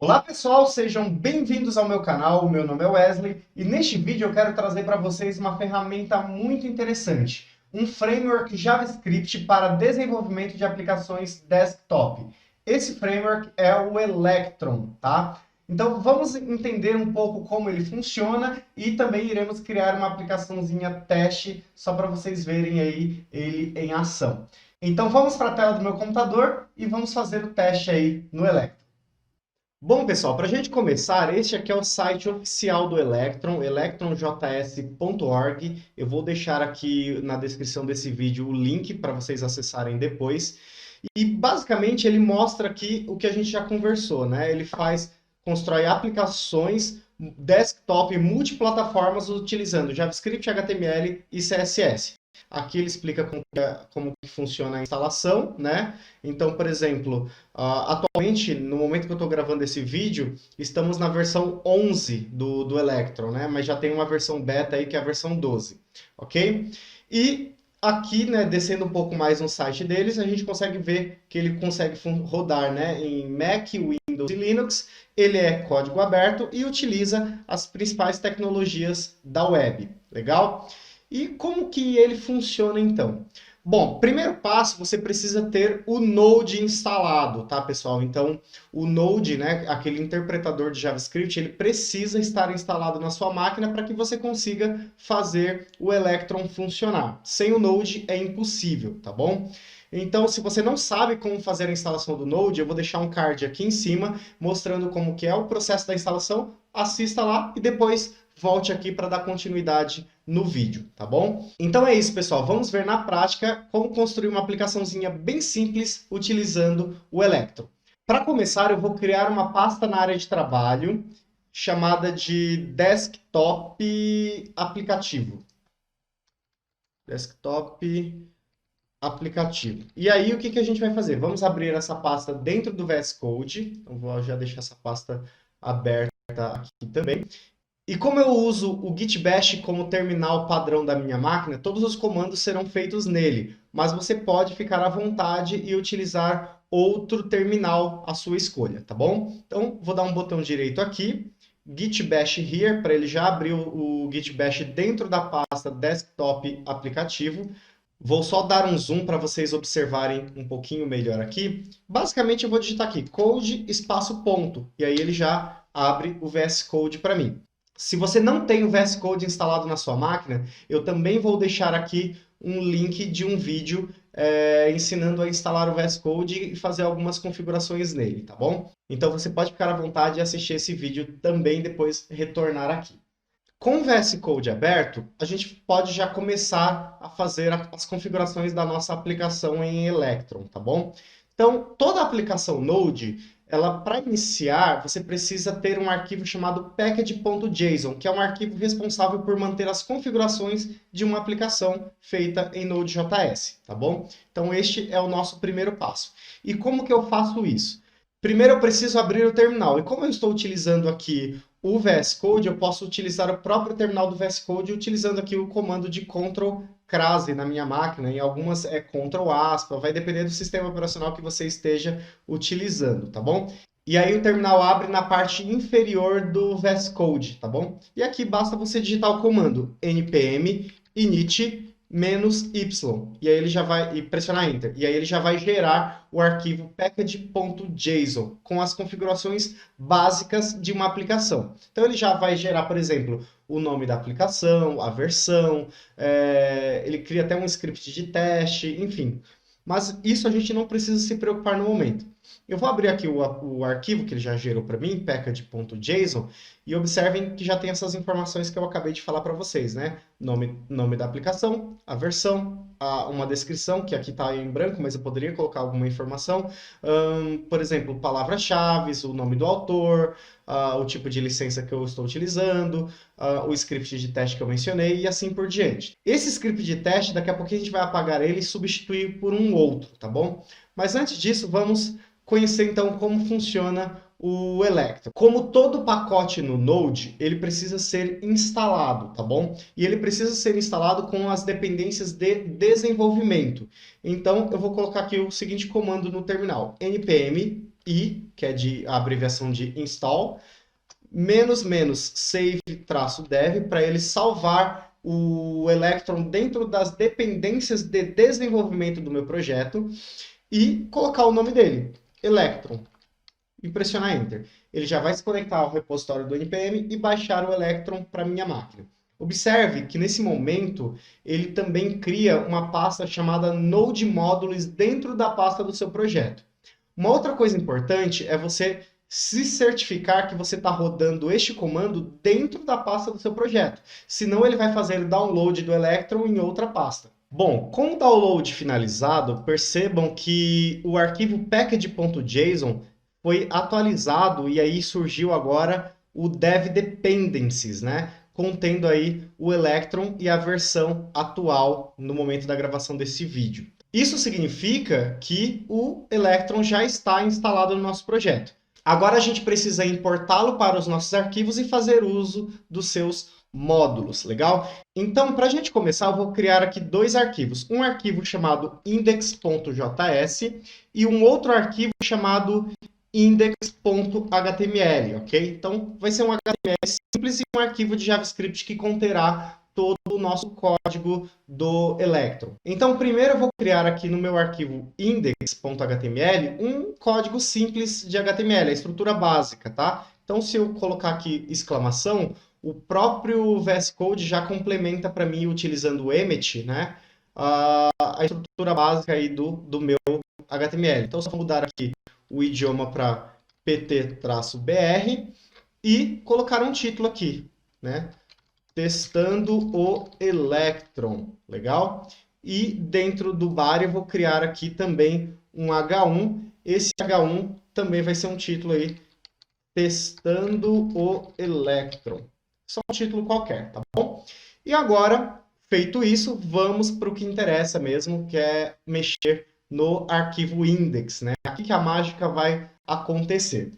Olá pessoal, sejam bem-vindos ao meu canal, meu nome é Wesley e neste vídeo eu quero trazer para vocês uma ferramenta muito interessante, um framework JavaScript para desenvolvimento de aplicações desktop. Esse framework é o Electron, tá? Então vamos entender um pouco como ele funciona e também iremos criar uma aplicaçãozinha teste só para vocês verem aí ele em ação. Então vamos para a tela do meu computador e vamos fazer o teste aí no Electron. Bom, pessoal, para a gente começar, este aqui é o site oficial do Electron, electronjs.org. Eu vou deixar aqui na descrição desse vídeo o link para vocês acessarem depois. E basicamente ele mostra aqui o que a gente já conversou, né? Ele constrói aplicações desktop multiplataformas utilizando JavaScript, HTML e CSS. Aqui ele explica como que funciona a instalação, né? Então, por exemplo, atualmente, no momento que eu estou gravando esse vídeo, estamos na versão 11 do Electron, né? Mas já tem uma versão beta aí que é a versão 12, ok? E aqui, né, descendo um pouco mais no site deles, a gente consegue ver que ele consegue rodar, né, em Mac, Windows e Linux. Ele é código aberto e utiliza as principais tecnologias da web. Legal? E como que ele funciona então? Bom, primeiro passo, você precisa ter o Node instalado, tá, pessoal? Então, o Node, né, aquele interpretador de JavaScript, ele precisa estar instalado na sua máquina para que você consiga fazer o Electron funcionar. Sem o Node é impossível, tá bom? Então, se você não sabe como fazer a instalação do Node, eu vou deixar um card aqui em cima mostrando como que é o processo da instalação. Assista lá e depois volte aqui para dar continuidade no vídeo, tá bom? Então é isso, pessoal. Vamos ver na prática como construir uma aplicaçãozinha bem simples utilizando o Electron. Para começar, eu vou criar uma pasta na área de trabalho chamada de Desktop Aplicativo. Desktop Aplicativo. E aí, o que a gente vai fazer? Vamos abrir essa pasta dentro do VS Code. Então, vou já deixar essa pasta aberta aqui também. E como eu uso o Git Bash como terminal padrão da minha máquina, todos os comandos serão feitos nele, mas você pode ficar à vontade e utilizar outro terminal à sua escolha, tá bom? Então, vou dar um botão direito aqui, Git Bash Here, para ele já abrir o Git Bash dentro da pasta Desktop Aplicativo. Vou só dar um zoom para vocês observarem um pouquinho melhor aqui. Basicamente, eu vou digitar aqui, code, espaço, ponto, e aí ele já abre o VS Code para mim. Se você não tem o VS Code instalado na sua máquina, eu também vou deixar aqui um link de um vídeo ensinando a instalar o VS Code e fazer algumas configurações nele, tá bom? Então você pode ficar à vontade e assistir esse vídeo também depois retornar aqui. Com o VS Code aberto, a gente pode já começar a fazer as configurações da nossa aplicação em Electron, tá bom? Então, toda aplicação Node, para iniciar, você precisa ter um arquivo chamado package.json, que é um arquivo responsável por manter as configurações de uma aplicação feita em Node.js, tá bom? Então, este é o nosso primeiro passo. E como que eu faço isso? Primeiro, eu preciso abrir o terminal. E como eu estou utilizando aqui o VS Code, eu posso utilizar o próprio terminal do VS Code utilizando aqui o comando de Ctrl+C na minha máquina. Em algumas é Ctrl+, vai depender do sistema operacional que você esteja utilizando, tá bom? E aí o terminal abre na parte inferior do VS Code, tá bom? E aqui basta você digitar o comando npm init -y, e aí ele já vai, e pressionar Enter, e aí ele já vai gerar o arquivo package.json com as configurações básicas de uma aplicação. Então ele já vai gerar, por exemplo, o nome da aplicação, a versão, ele cria até um script de teste, enfim. Mas isso a gente não precisa se preocupar no momento. Eu vou abrir aqui o arquivo que ele já gerou para mim, package.json, e observem que já tem essas informações que eu acabei de falar para vocês, né? Nome da aplicação, a versão, uma descrição, que aqui está em branco, mas eu poderia colocar alguma informação. Por exemplo, palavras-chave, o nome do autor, o tipo de licença que eu estou utilizando, o script de teste que eu mencionei e assim por diante. Esse script de teste, daqui a pouquinho a gente vai apagar ele e substituir por um outro, tá bom? Mas antes disso, vamos conhecer então como funciona o Electron. Como todo pacote no Node, ele precisa ser instalado, tá bom? E ele precisa ser instalado com as dependências de desenvolvimento. Então, eu vou colocar aqui o seguinte comando no terminal, npm I, que é a abreviação de install, --save-dev, para ele salvar o Electron dentro das dependências de desenvolvimento do meu projeto e colocar o nome dele, Electron, e pressionar Enter. Ele já vai se conectar ao repositório do NPM e baixar o Electron para minha máquina. Observe que nesse momento ele também cria uma pasta chamada Node Modules dentro da pasta do seu projeto. Uma outra coisa importante é você se certificar que você está rodando este comando dentro da pasta do seu projeto. Senão ele vai fazer o download do Electron em outra pasta. Bom, com o download finalizado, percebam que o arquivo package.json foi atualizado e aí surgiu agora o dev dependencies, né? Contendo aí o Electron e a versão atual no momento da gravação desse vídeo. Isso significa que o Electron já está instalado no nosso projeto. Agora a gente precisa importá-lo para os nossos arquivos e fazer uso dos seus módulos, legal? Então, para a gente começar, eu vou criar aqui dois arquivos. Um arquivo chamado index.js e um outro arquivo chamado index.html, ok? Então, vai ser um HTML simples e um arquivo de JavaScript que conterá todo o nosso código do Electron. Então, primeiro eu vou criar aqui no meu arquivo index.html um código simples de HTML, a estrutura básica, tá? Então, se eu colocar aqui exclamação, o próprio VS Code já complementa para mim, utilizando o Emmet, né, a estrutura básica aí do meu HTML. Então, só vou mudar aqui o idioma para pt-br e colocar um título aqui, né? Testando o Electron, legal? E dentro do body eu vou criar aqui também um H1. Esse H1 também vai ser um título aí, Testando o Electron. Só um título qualquer, tá bom? E agora, feito isso, vamos para o que interessa mesmo, que é mexer no arquivo index, né? Aqui que a mágica vai acontecer.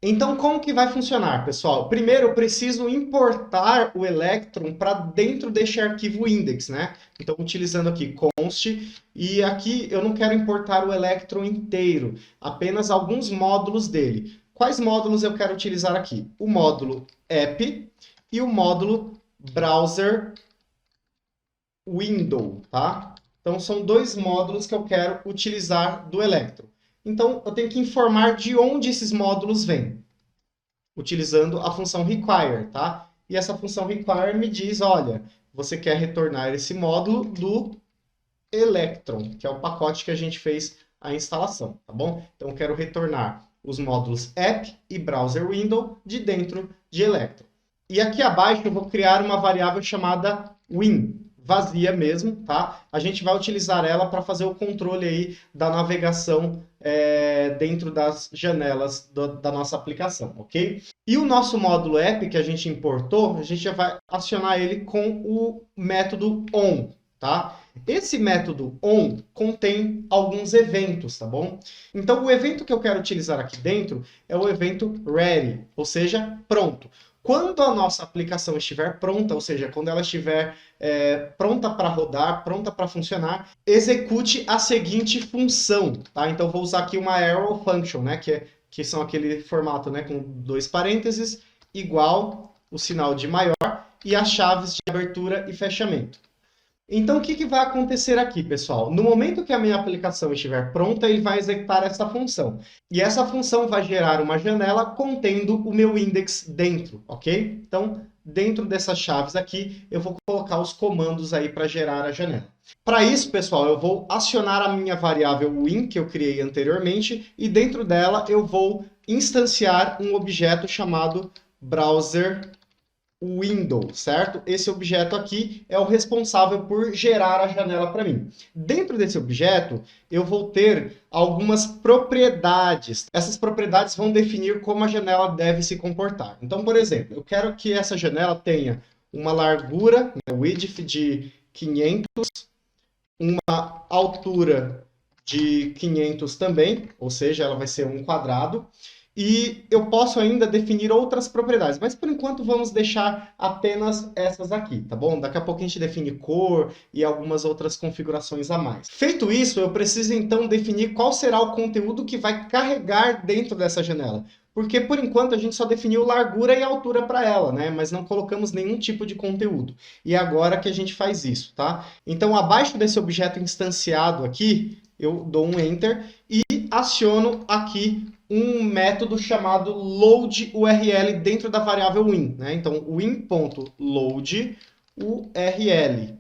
Então, como que vai funcionar, pessoal? Primeiro, eu preciso importar o Electron para dentro deste arquivo index, né? Então, utilizando aqui const, e aqui eu não quero importar o Electron inteiro, apenas alguns módulos dele. Quais módulos eu quero utilizar aqui? O módulo app e o módulo browser window, tá? Então, são dois módulos que eu quero utilizar do Electron. Então, eu tenho que informar de onde esses módulos vêm, utilizando a função require, tá? E essa função require me diz, olha, você quer retornar esse módulo do Electron, que é o pacote que a gente fez a instalação, tá bom? Então, eu quero retornar os módulos app e browser window de dentro de Electron. E aqui abaixo eu vou criar uma variável chamada win, vazia mesmo, tá? A gente vai utilizar ela para fazer o controle aí da navegação dentro das janelas da nossa aplicação, ok? E o nosso módulo app que a gente importou, a gente já vai acionar ele com o método on, tá? Esse método on contém alguns eventos, tá bom? Então, o evento que eu quero utilizar aqui dentro é o evento ready, ou seja, pronto. Quando a nossa aplicação estiver pronta, ou seja, quando ela estiver pronta para rodar, pronta para funcionar, execute a seguinte função, tá? Então, vou usar aqui uma arrow function, né? Que são aquele formato, né? Com dois parênteses, igual o sinal de maior e as chaves de abertura e fechamento. Então, o que vai acontecer aqui, pessoal? No momento que a minha aplicação estiver pronta, ele vai executar essa função. E essa função vai gerar uma janela contendo o meu index dentro, ok? Então, dentro dessas chaves aqui, eu vou colocar os comandos aí para gerar a janela. Para isso, pessoal, eu vou acionar a minha variável win, que eu criei anteriormente, e dentro dela eu vou instanciar um objeto chamado browser window, certo? Esse objeto aqui é o responsável por gerar a janela para mim. Dentro desse objeto, eu vou ter algumas propriedades. Essas propriedades vão definir como a janela deve se comportar. Então, por exemplo, eu quero que essa janela tenha uma largura, né, width de 500, uma altura de 500 também, ou seja, ela vai ser um quadrado, E eu posso ainda definir outras propriedades, mas por enquanto vamos deixar apenas essas aqui, tá bom? Daqui a pouco a gente define cor e algumas outras configurações a mais. Feito isso, eu preciso então definir qual será o conteúdo que vai carregar dentro dessa janela. Porque por enquanto a gente só definiu largura e altura para ela, né? Mas não colocamos nenhum tipo de conteúdo. E agora que a gente faz isso, tá? Então abaixo desse objeto instanciado aqui, eu dou um Enter e aciono aqui um método chamado loadURL dentro da variável win, né? Então, win.loadURL,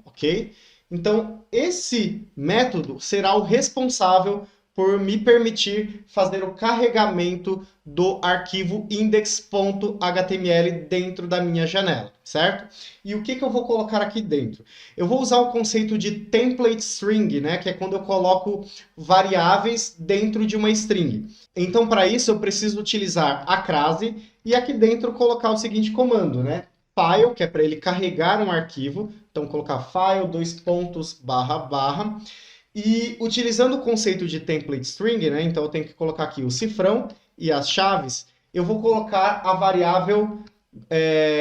ok? Então, esse método será o responsável por me permitir fazer o carregamento do arquivo index.html dentro da minha janela, certo? E o que eu vou colocar aqui dentro? Eu vou usar o conceito de template string, né? Que é quando eu coloco variáveis dentro de uma string. Então, para isso, eu preciso utilizar a crase e aqui dentro colocar o seguinte comando, né? File, que é para ele carregar um arquivo. Então, colocar file, //. E utilizando o conceito de template string, né? Então, eu tenho que colocar aqui o cifrão e as chaves. Eu vou colocar a variável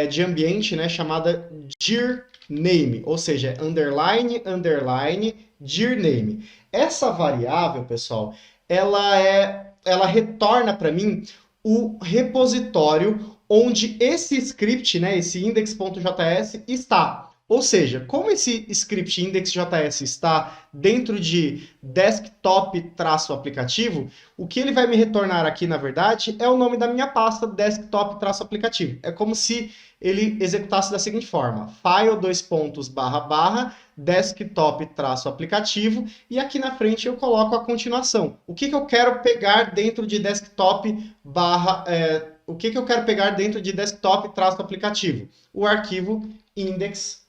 de ambiente, né? Chamada dirname, ou seja, underline, underline, dirname. Essa variável, pessoal, ela retorna para mim o repositório onde esse script, né, esse index.js está. Ou seja, como esse script index.js está dentro de desktop-aplicativo, o que ele vai me retornar aqui, na verdade, é o nome da minha pasta desktop-aplicativo. É como se ele executasse da seguinte forma: file, desktop-aplicativo, e aqui na frente eu coloco a continuação. O que eu quero pegar dentro de o que eu quero pegar dentro de desktop-aplicativo? O arquivo index.html.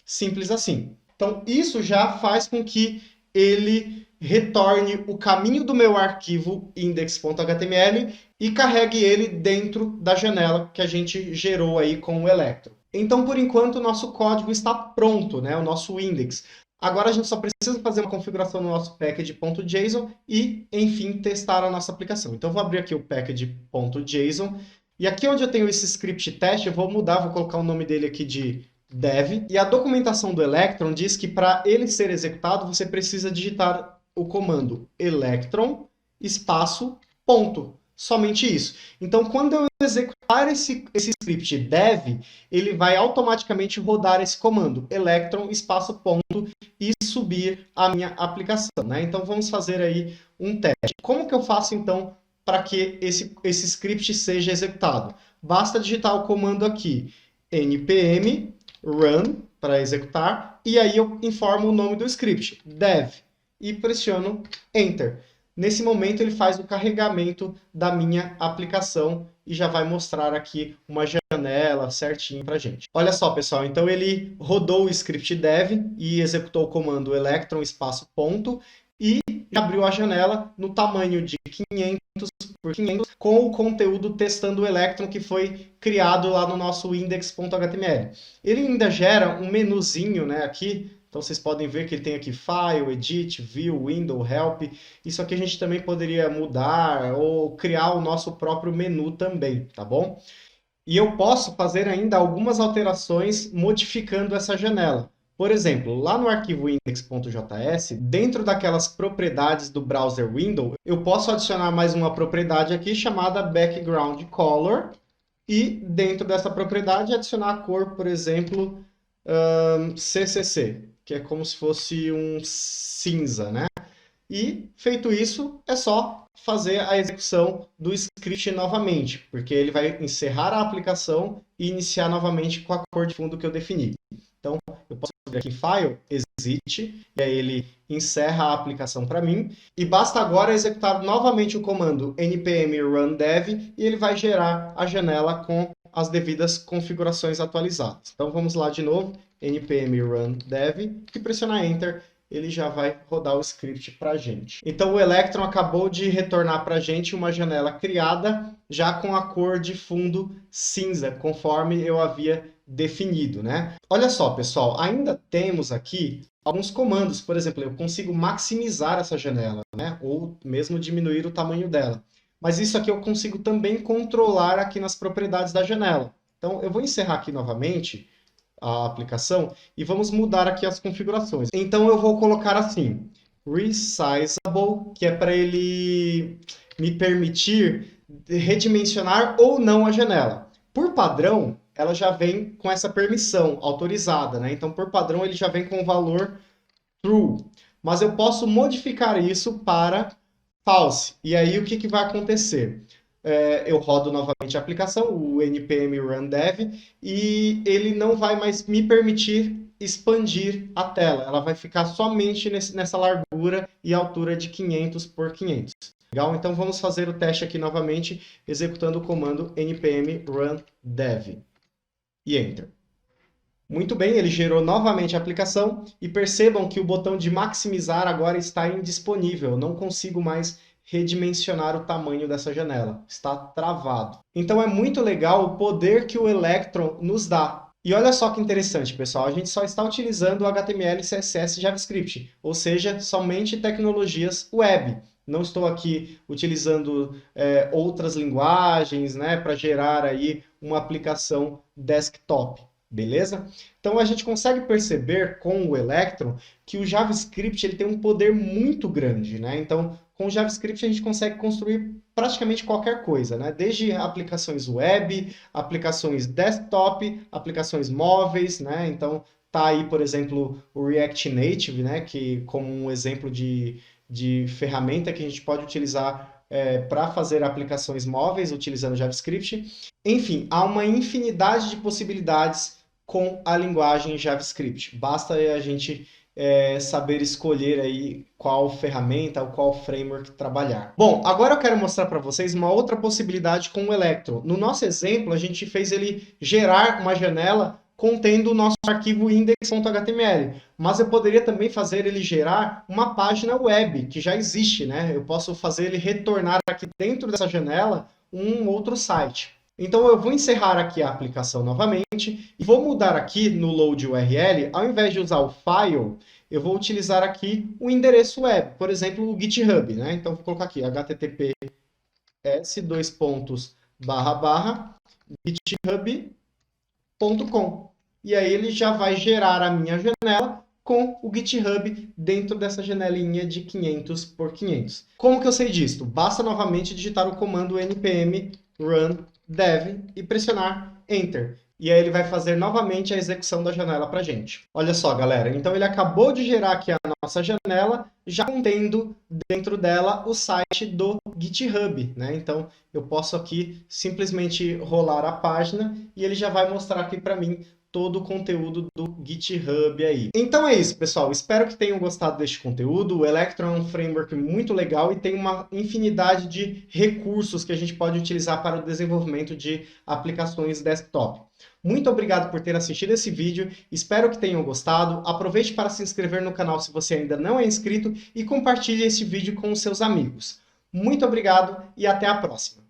Simples assim. Então, isso já faz com que ele retorne o caminho do meu arquivo index.html e carregue ele dentro da janela que a gente gerou aí com o Electron. Então, por enquanto, o nosso código está pronto, né? O nosso index. Agora a gente só precisa fazer uma configuração no nosso package.json e, enfim, testar a nossa aplicação. Então, eu vou abrir aqui o package.json. E aqui onde eu tenho esse script teste, eu vou mudar, vou colocar o nome dele aqui de dev. E a documentação do Electron diz que para ele ser executado, você precisa digitar o comando electron espaço ponto. Somente isso. Então, quando eu executar esse script dev, ele vai automaticamente rodar esse comando electron espaço ponto e subir a minha aplicação, né? Então, vamos fazer aí um teste. Como que eu faço, então, para que esse script seja executado? Basta digitar o comando aqui, npm run, para executar, e aí eu informo o nome do script, dev, e pressiono Enter. Nesse momento ele faz o carregamento da minha aplicação e já vai mostrar aqui uma janela certinho para a gente. Olha só, pessoal, então ele rodou o script dev e executou o comando electron espaço ponto e abriu a janela no tamanho de 500 por 500 com o conteúdo testando o Electron que foi criado lá no nosso index.html. Ele ainda gera um menuzinho, né, aqui. Então vocês podem ver que ele tem aqui File, Edit, View, Window, Help. Isso aqui a gente também poderia mudar ou criar o nosso próprio menu também, tá bom? E eu posso fazer ainda algumas alterações modificando essa janela. Por exemplo, lá no arquivo index.js, dentro daquelas propriedades do browser window, eu posso adicionar mais uma propriedade aqui chamada background color e dentro dessa propriedade adicionar a cor, por exemplo, CCC, que é como se fosse um cinza, né? E, feito isso, é só fazer a execução do script novamente, porque ele vai encerrar a aplicação e iniciar novamente com a cor de fundo que eu defini. Então, eu posso vir aqui em File, Exit, e aí ele encerra a aplicação para mim. E basta agora executar novamente o comando npm run dev e ele vai gerar a janela com as devidas configurações atualizadas. Então, vamos lá de novo, npm run dev, e pressionar Enter, ele já vai rodar o script para a gente. Então, o Electron acabou de retornar para a gente uma janela criada já com a cor de fundo cinza, conforme eu havia definido, né? Olha só, pessoal, ainda temos aqui alguns comandos. Por exemplo, eu consigo maximizar essa janela, né? Ou mesmo diminuir o tamanho dela. Mas isso aqui eu consigo também controlar aqui nas propriedades da janela. Então, eu vou encerrar aqui novamente a aplicação e vamos mudar aqui as configurações. Então, eu vou colocar assim, resizable, que é para ele me permitir redimensionar ou não a janela. Por padrão, ela já vem com essa permissão autorizada, né? Então, por padrão, ele já vem com o valor true. Mas eu posso modificar isso para false. E aí, o que vai acontecer? Eu rodo novamente a aplicação, o npm run dev, e ele não vai mais me permitir expandir a tela. Ela vai ficar somente nessa largura e altura de 500 por 500. Legal? Então, vamos fazer o teste aqui novamente, executando o comando npm run dev. E Enter. Muito bem, ele gerou novamente a aplicação e percebam que o botão de maximizar agora está indisponível. Eu não consigo mais redimensionar o tamanho dessa janela. Está travado. Então é muito legal o poder que o Electron nos dá. E olha só que interessante, pessoal. A gente só está utilizando o HTML, CSS e JavaScript, ou seja, somente tecnologias web. Não estou aqui utilizando outras linguagens, né, para gerar aí uma aplicação desktop. Beleza? Então a gente consegue perceber com o Electron que o JavaScript ele tem um poder muito grande, né? Então, com o JavaScript a gente consegue construir praticamente qualquer coisa, né? Desde aplicações web, aplicações desktop, aplicações móveis, né? Então, tá aí, por exemplo, o React Native, né? Que como um exemplo de ferramenta que a gente pode utilizar para fazer aplicações móveis utilizando JavaScript. Enfim, há uma infinidade de possibilidades com a linguagem JavaScript. Basta a gente saber escolher aí qual ferramenta ou qual framework trabalhar. Bom, agora eu quero mostrar para vocês uma outra possibilidade com o Electron. No nosso exemplo, a gente fez ele gerar uma janela contendo o nosso arquivo index.html, mas eu poderia também fazer ele gerar uma página web, que já existe, né? Eu posso fazer ele retornar aqui dentro dessa janela um outro site. Então eu vou encerrar aqui a aplicação novamente e vou mudar aqui no load URL, ao invés de usar o file, eu vou utilizar aqui o endereço web, por exemplo, o GitHub, né? Então vou colocar aqui https://github.com. E aí ele já vai gerar a minha janela com o GitHub dentro dessa janelinha de 500 por 500. Como que eu sei disso? Basta novamente digitar o comando npm run dev e pressionar Enter. E aí ele vai fazer novamente a execução da janela para a gente. Olha só, galera. Então ele acabou de gerar aqui a nossa janela, já contendo dentro dela o site do GitHub, né? Então eu posso aqui simplesmente rolar a página e ele já vai mostrar aqui para mim todo o conteúdo do GitHub aí. Então é isso, pessoal. Espero que tenham gostado deste conteúdo. O Electron é um framework muito legal e tem uma infinidade de recursos que a gente pode utilizar para o desenvolvimento de aplicações desktop. Muito obrigado por ter assistido esse vídeo. Espero que tenham gostado. Aproveite para se inscrever no canal se você ainda não é inscrito e compartilhe esse vídeo com os seus amigos. Muito obrigado e até a próxima.